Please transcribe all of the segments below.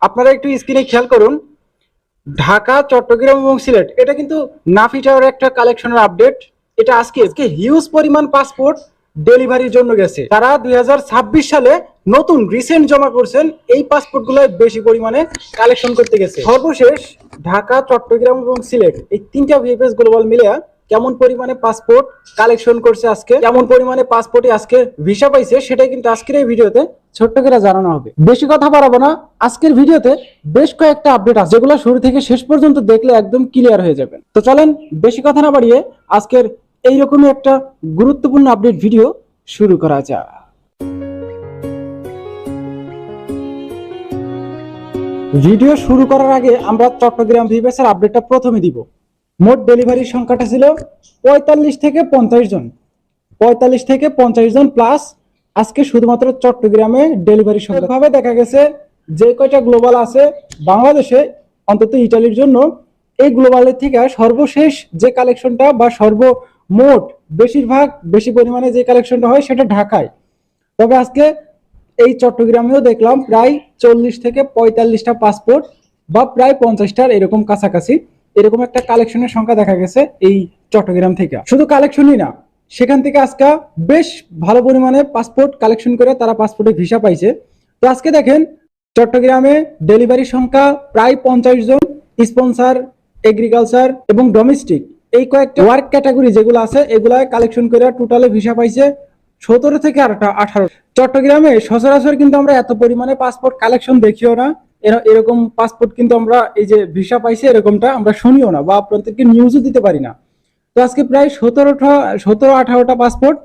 আপনারা একটু স্ক্রিনে খেয়াল করুন, ঢাকা, চট্টগ্রাম এবং সিলেট এটা কিন্তু নাফি টাওয়ার একটা কালেকশনের আপডেট। এটা আজকে হিউজ পরিমাণ পাসপোর্ট ডেলিভারির জন্য গেছে। তারা 2026 সালে নতুন রিসেন্ট জমা করছেন, এই পাসপোর্টগুলো বেশি পরিমাণে কালেকশন করতে গেছে। সর্বশেষ ঢাকা, চট্টগ্রাম এবং সিলেট এই তিনটা ভিএফএস গ্লোবাল মিলে কেমন পরিমাণে পাসপোর্ট কালেকশন করছে, আজকে কেমন পরিমাণে পাসপোর্টে আজকে ভিসা পাইছে, সেটাই কিন্তু আজকের এই ভিডিওতে ছোট্ট করে জানানো হবে। বেশি কথা বাড়াবো না, আজকের ভিডিওতে বেশ কয়েকটা আপডেট আছে যেগুলো শুরু থেকে শেষ পর্যন্ত দেখলে একদম ক্লিয়ার হয়ে যাবেন। তো চলেন বেশি কথা না বাড়িয়ে আজকের এইরকমই একটা গুরুত্বপূর্ণ আপডেট ভিডিও শুরু করা যাক। ভিডিও শুরু করার আগে আমরা চট্টগ্রাম ভিএফএস এর আপডেটটা প্রথমে দিব। মোট ডেলিভারির সংখ্যাটা ছিল 45 থেকে 50 জন, 45 থেকে 50 জন প্লাস আজকে শুধুমাত্র চট্টগ্রামে ডেলিভারি সংখ্যা ভাবে দেখা গেছে যে কয়টা গ্লোবাল আছে বাংলাদেশে, অন্তত ইটালির জন্য এই গ্লোবালের থেকে সর্বশেষ যে কালেকশনটা বা সর্বমোট বেশি পরিমাণে যে কালেকশনটা হয় সেটা ঢাকায়। তবে আজকে এই চট্টগ্রামেও দেখলাম প্রায় 40 থেকে 45টা পাসপোর্ট বা প্রায় 50টার এরকম কাছাকাছি এরকম একটা কালেকশনের সংখ্যা দেখা গেছে এই চট্টগ্রাম থেকে। শুধু কালেকশনই না, সেখান থেকে আজকে বেশ ভালো পরিমাণে পাসপোর্ট কালেকশন করে তারা পাসপোর্টে ভিসা পাইছে। তো আজকে দেখেন চট্টগ্রামে ডেলিভারি সংখ্যা প্রায় 50 জন, স্পন্সর, এগ্রিকালচার এবং ডোমেস্টিক এই কয়েকটা ওয়ার্ক ক্যাটাগরি যেগুলো আছে এগুলা কালেকশন করে টোটালে ভিসা পাইছে 17 থেকে 18। চট্টগ্রামে সচরাচর কিন্তু আমরা এত পরিমাণে পাসপোর্ট কালেকশন দেখিও না, এরকম পাসপোর্ট কিন্তু আমরা এই যে ভিসা পাইছে এরকমটা আমরা শুনিও না বা আপনাদেরকে নিউজও দিতে পারি না। তো আজকে প্রায় 17-18টা পাসপোর্ট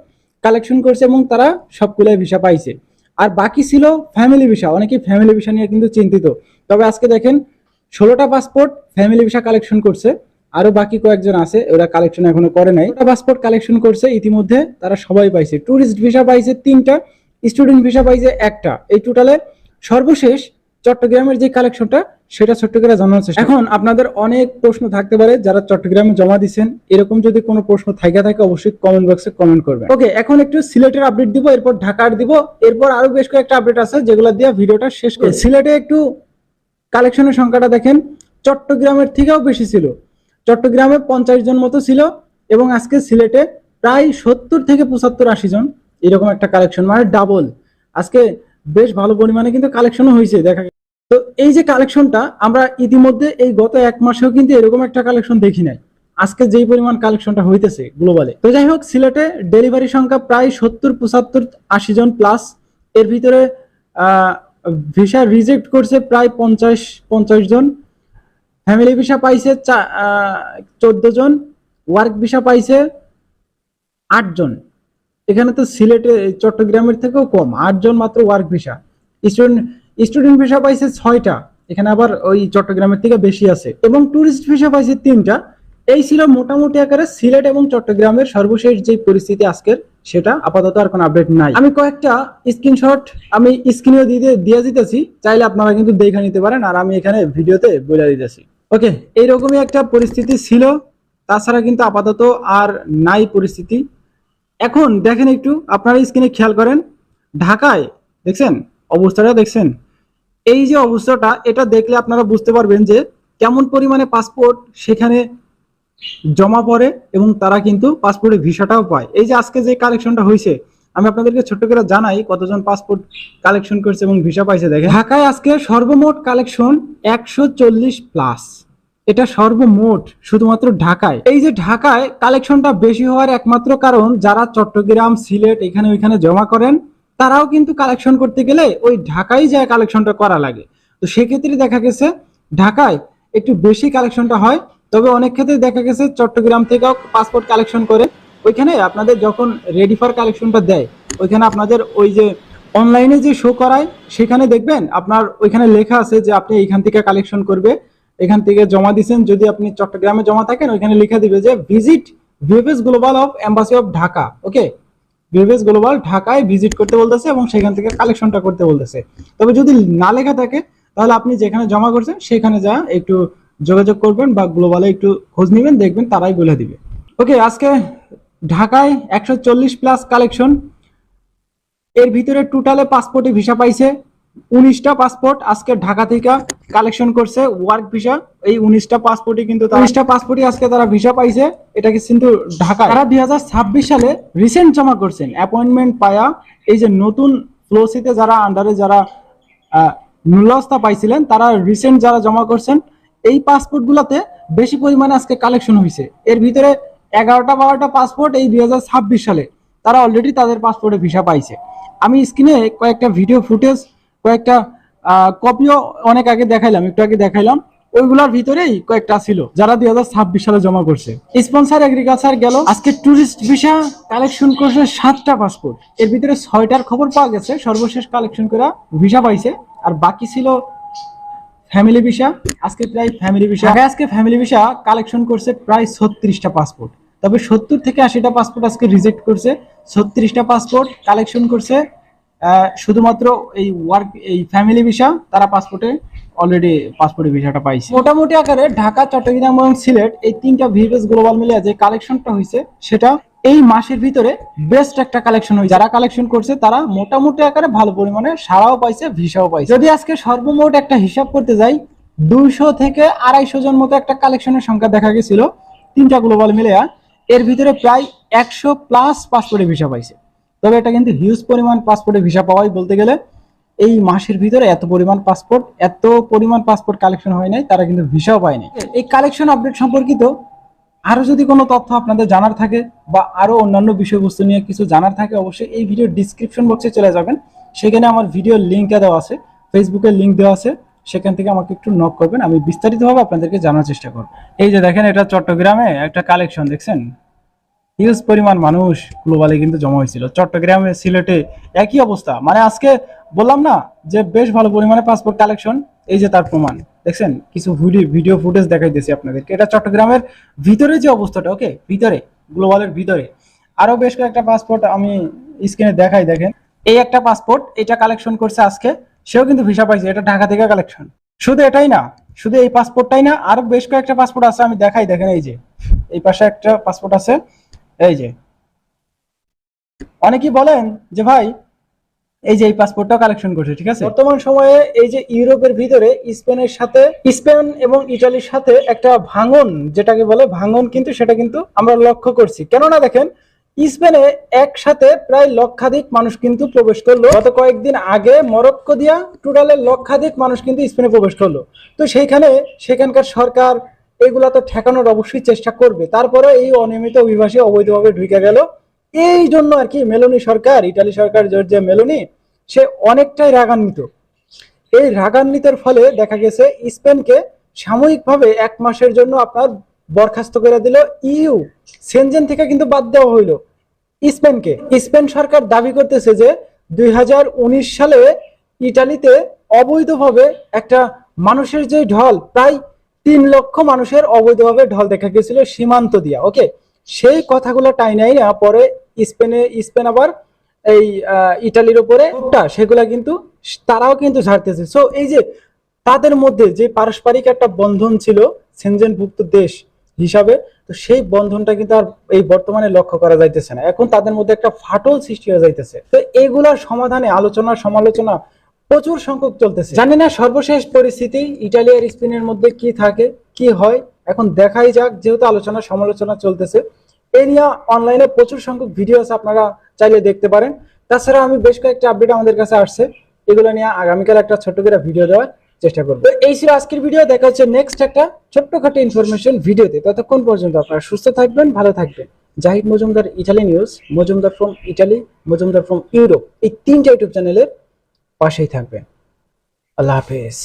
কালেকশন করছে এবং তারা সবগুলাই ভিসা পাইছে। আর বাকি ছিল ফ্যামিলি ভিসা, অনেকেই ফ্যামিলি ভিসা নিয়ে কিন্তু চিন্তিত। তবে আজকে দেখেন 16টা পাসপোর্ট ফ্যামিলি ভিসা কালেকশন করছে, আরো বাকি কয়েকজন আছে ওরা কালেকশন এখনো করে নাই। পাসপোর্ট কালেকশন করছে ইতিমধ্যে, তারা সবাই পাইছে। ট্যুরিস্ট ভিসা পাইছে 3টা, স্টুডেন্ট ভিসা পাইছে 1টা। এই টোটালে সর্বশেষ চট্টগ্রামের যে কালেকশনটা সেটা ছোট্ট করে জানার চেষ্টা। এখন আপনাদের অনেক প্রশ্ন থাকতে পারে যারা চট্টগ্রামে জমা দিচ্ছেন, এরকম যদি কোনো প্রশ্ন থাকে অবশ্যই কমেন্ট বক্সে কমেন্ট করবেন। ওকে, এখন একটু সিলেটের আপডেট দিব, এরপর ঢাকার দিব, এরপর আরো বেশ কয়েকটা আপডেট আছে যেগুলো দিয়ে ভিডিওটা শেষ করব। সিলেটে একটু কালেকশনের সংখ্যাটা দেখেন, চট্টগ্রামের থেকেও বেশি ছিল। চট্টগ্রামে 50 জন মতো ছিল এবং আজকে সিলেটে প্রায় 70 থেকে 75-80 জন এরকম একটা কালেকশন, মানে ডাবল। আজকে বেশ ভালো পরিমাণে কিন্তু কালেকশনও হয়েছে দেখা গেছে। তো এই যে কালেকশনটা আমরা ইতিমধ্যে এই গত 1 মাসেও কিন্তু এরকম একটা কালেকশন দেখি নাই, আজকে যেই পরিমাণ কালেকশনটা হইতেছে গ্লোবালে। তো যাই হোক, সিলেটে ডেলিভারি সংখ্যা প্রায় 70-75-80 জন প্লাস। এর ভিতরে ভিসা রিজেক্ট করছে প্রায় 50 জন, ফ্যামিলি ভিসা পাইছে 14 জন, ওয়ার্ক ভিসা পাইছে 8 জন। এখানে তো সিলেটে চট্টগ্রামের থেকেও কম, 8 জন মাত্র ওয়ার্ক ভিসা। স্টুডেন্ট ভিসা পাইছে 6টা, এখানে আবার ওই চট্টগ্রামের থেকে বেশি আছে। এবং ট্যুরিস্ট ভিসা পাইছে 3টা। এই ছিল মোটামুটি আকারে সিলেট এবং চট্টগ্রামের সর্বশেষ যে পরিস্থিতি আজকের, সেটা আপাতত আর কোনো আপডেট নাই। আমি কয়েকটা স্ক্রিনশট আমি স্ক্রিনেও দিয়ে দিতেছি, চাইলে আপনারা কিন্তু দেখে নিতে পারেন, আর আমি এখানে ভিডিওতে বলে দিতেছি। ওকে, এইরকমই একটা পরিস্থিতি ছিল, তাছাড়া কিন্তু আপাতত আর নাই পরিস্থিতি। এখন দেখেন একটু আপনারা স্ক্রিনে খেয়াল করেন, ঢাকায় দেখছেন অবস্থাটা, দেখছেন এই যে অবস্থাটা, এটা দেখলে আপনারা বুঝতে পারবেন যে কেমন পরিমাণে পাসপোর্ট সেখানে জমা পড়ে এবং তারা কিন্তু পাসপোর্টে ভিসাটাও পায়। এই যে আজকে যে কালেকশনটা হয়েছে, আমি আপনাদেরকে ছোট্ট করে জানাই কতজন পাসপোর্ট কালেকশন করছে এবং ভিসা পাইছে। দেখেন ঢাকায় আজকে সর্বমোট কালেকশন 140 প্লাস, এটা সর্বমোট শুধুমাত্র ঢাকায়। এই যে ঢাকায় কালেকশনটা বেশি হওয়ার একমাত্র কারণ যারা চট্টগ্রাম, সিলেট এখানে ওইখানে জমা করেন, তারাও কিন্তু কালেকশন করতে গেলে ওই ঢাকায় যায় কালেকশনটা করা লাগে। তো সেক্ষেত্রে দেখা গেছে ঢাকায় একটু বেশি কালেকশনটা হয়। তবে অনেক ক্ষেত্রে দেখা গেছে চট্টগ্রাম থেকেও পাসপোর্ট কালেকশন করে ওইখানে আপনাদের যখন রেডি ফর কালেকশনটা দেয়, ওইখানে আপনাদের ওই যে অনলাইনে যে শো করায় সেখানে দেখবেন আপনার ওইখানে লেখা আছে যে আপনি এইখান থেকে কালেকশন করবে, এখান থেকে জমা দিচ্ছেন। যদি আপনি চট্টগ্রামে জমা থাকেন ওইখানে লেখা দিবে যে visit VFS global of embassy of Dhaka. Okay, VFS global ঢাকায় ভিজিট করতে বলতেছে এবং সেখান থেকে কালেকশনটা করতে বলতেছে। তবে যদি না লেখা থাকে তাহলে আপনি যেখানে জমা করছেন সেখানে যা একটু যোগাযোগ করবেন বা গ্লোবালে একটু খোঁজ নেবেন, দেখবেন তারাই বলে দিবে। ওকে, আজকে ঢাকায় 140 প্লাস কালেকশন, এর ভিতরে টোটালে পাসপোর্টে ভিসা পাইছে 19টা পাসপোর্ট আজকে ঢাকা থেকে কালেকশন করছে ওয়ার্ক ভিসা। এই 19টা পাসপোর্টই কিন্তু 19টা পাসপোর্টই আজকে তারা ভিসা পাইছে। এটা কিন্তু ঢাকা তারা 2026 সালে রিসেন্ট জমা করছেন অ্যাপয়েন্টমেন্ট পায়া। এই যে নতুন ফ্লোসিতে যারা আন্ডারে যারা নুলস্তা পাইছিলেন তারা রিসেন্ট যারা জমা করছেন এই পাসপোর্ট গুলাতে বেশি পরিমাণে আজকে কালেকশন হয়েছে। এর ভিতরে 11টা 12টা পাসপোর্ট এই 2026 সালে তারা অলরেডি তাদের পাসপোর্টে ভিসা পাইছে। আমি স্ক্রিনে কয়েকটা ভিডিও ফুটেজ কয়েকটা কপিও অনেক আগে দেখাইলাম, একটু আগে দেখাইলাম, ওইগুলোর ভিতরেই কয়েকটা ছিল যারা 2026 সালে জমা করছে। স্পন্সর এগ্রিকালচার গেল আজকে ট্যুরিস্ট ভিসা কালেকশন করছে 7টা পাসপোর্ট। এর ভিতরে 6টার খবর পাওয়া গেছে সর্বশেষ কালেকশন করা ভিসা পাইছে, আর বাকি ছিল ফ্যামিলি ভিসা। আজকে প্রায় ফ্যামিলি ভিসা আজকে ফ্যামিলি ভিসা কালেকশন করছে প্রায় 36টা পাসপোর্ট, তবে 70 থেকে 80টা পাসপোর্ট আজকে রিজেক্ট করছে। 36টা পাসপোর্ট কালেকশন করছে শুধুমাত্র এই ফ্যামিলি ভিসা তারা পাসপোর্টে অলরেডি পাসপোর্টের ভিসাটা পাইছে। মোটামুটি আকারে ঢাকা, চট্টগ্রাম এবং সিলেট এই 3টা ভিভিএস গ্লোবাল মিলে যে কালেকশনটা হয়েছে সেটা এই মাসের ভিতরে বেস্ট একটা কালেকশন হয়েছে। যারা কালেকশন করছে তারা মোটামুটি আকারে ভালো পরিমাণে সাড়াও পাইছে, ভিসাও পাইছে। যদি আজকে সর্বমোট একটা হিসাব করতে যাই 200 থেকে 250 জন মতো একটা কালেকশনের সংখ্যা দেখা গেছিল 3টা গ্লোবাল মিলে। এর ভিতরে প্রায় 100+ পাসপোর্টে ভিসা পাইছে। তবে এটা কিন্তু হিউজ পরিমাণ পাসপোর্টে ভিসা পাওয়াই বলতে গেলে এই মাসের ভিতরে এত পরিমাণ পাসপোর্ট কালেকশন হয় নাই, তারা কিন্তু ভিসাও পায়নি। এই কালেকশন আপডেট সম্পর্কিত আরো যদি কোনো তথ্য আপনাদের জানার থাকে বা আরো অন্যান্য বিষয়বস্তু নিয়ে কিছু জানার থাকে অবশ্যই এই ভিডিও ডিসক্রিপশন বক্সে চলে যাবেন, সেখানে আমার ভিডিওর লিঙ্কটা দেওয়া আছে, ফেসবুকের লিঙ্ক দেওয়া আছে, সেখান থেকে আমাকে একটু নক করবেন, আমি বিস্তারিতভাবে আপনাদেরকে জানার চেষ্টা করব। এই যে দেখেন এটা চট্টগ্রামে একটা কালেকশন দেখছেন, হিউজ পরিমাণ মানুষ গ্লোবালে কিন্তু জমা হয়েছিল। চট্টগ্রামে সিলেটে একই অবস্থা, মানে আজকে বললাম না যে বেশ ভালো পরিমাণে পাসপোর্ট কালেকশন, এই যে তার প্রমাণ দেখছেন, কিছু ভিডিও ফুটেজ দেখাইতেছি আপনাদেরকে। এটা চট্টগ্রামের ভিতরে যে অবস্থাটা, ওকে, ভিতরে গ্লোবালের ভিতরে আরো বেশ কয়েকটা পাসপোর্ট আমি স্ক্রিনে দেখাই। দেখেন এই একটা পাসপোর্ট, এটা কালেকশন করছে আজকে, সেও কিন্তু ভিসা পাইছে, এটা ঢাকা থেকে কালেকশন। শুধু এটাই না, শুধু এই পাসপোর্টটাই না, আরো বেশ কয়েকটা পাসপোর্ট আছে, আমি দেখাই। দেখেন এই যে এই পাশে একটা পাসপোর্ট আছে, এই যে অনেকেই বলেন যে ভাই এই যে এই পাসপোর্টটাও কালেকশন করছে, ঠিক আছে। বর্তমান সময়ে এই যে ইউরোপের ভিতরে স্পেন এবং ইটালির সাথে একটা ভাঙন, যেটাকে বলে ভাঙন, কিন্তু সেটা কিন্তু আমরা লক্ষ্য করছি। কেননা দেখেন স্পেনে একসাথে প্রায় লক্ষাধিক মানুষ কিন্তু প্রবেশ করলো। গত কয়েকদিন আগে মরক্কো দিয়া টোটালে লক্ষাধিক মানুষ কিন্তু স্পেনে প্রবেশ করলো। তো সেখানকার সরকার এগুলা তো ঠেকানোর অবশ্যই চেষ্টা করবে। তারপরে এই অনিয়মিত অভিবাসী অবৈধভাবে ঢুকে গেল, এই জন্য আর কি মেলোনি সরকার, ইটালি সরকার জর্জিয়া মেলোনি, সে অনেকটাই রাগান্বিত। এই রাগান্বিতের ফলে দেখা গেছে স্পেনকে সাময়িকভাবে 1 মাসের জন্য আপনার বরখাস্ত করে দিল। ইউ সেনজেন থেকে কিন্তু বাদ দেওয়া হইল স্পেনকে। স্পেন সরকার দাবি করতেছে যে 2019 সালে ইটালিতে অবৈধভাবে একটা মানুষের যে ঢল, প্রায় 3 লক্ষ মানুষের অবৈধভাবে ঢল দেখা গেছিল সীমান্ত দিয়া, ওকে। সেই কথাগুলো টাইনাই না পরে স্পেন আবার এই ইটালির উপরে সেগুলা কিন্তু তারাও কিন্তু ঝাড়তেছে। সো এই যে তাদের মধ্যে যে পারস্পরিক একটা বন্ধন ছিল সেনজেনভুক্ত দেশ হিসাবে, তো সেই বন্ধনটা কিন্তু আর এই বর্তমানে লক্ষ্য করা যাইতেছে না। এখন তাদের মধ্যে একটা ফাটল সৃষ্টি হয়ে যাইতেছে। তো এগুলার সমাধানে আলোচনা সমালোচনা প্রচুর সংখ্যক চলতেছে। জানি না সর্বশেষ পরিস্থিতি ইটালি আর স্পেনের মধ্যে কি থাকে কি হয়, এখন দেখাই যাক। যেহেতু আলোচনা সমালোচনা চলতেছে, এই নিয়ে অনলাইনে প্রচুর সংখ্যক ভিডিও আছে, আপনারা চাইলে দেখতে পারেন। তাছাড়া আমি বেশ কয়েকটা আপডেট আমাদের কাছে আসছে, এগুলো নিয়ে আগামীকাল একটা ছোট্ট করে ভিডিও দেওয়ার চেষ্টা করবো। এই ছিল আজকের ভিডিও, দেখা হচ্ছে নেক্সট একটা ছোট্টখাটো ইনফরমেশন ভিডিওতে। ততক্ষণ পর্যন্ত আপনারা সুস্থ থাকবেন, ভালো থাকবেন। Zahid Majumdar, Italy news, Majumdar from Italy, Majumdar from Europe, এই 3টা ইউটিউব চ্যানেলের পাশেই থাকবেন। আল্লাহ হাফেজ।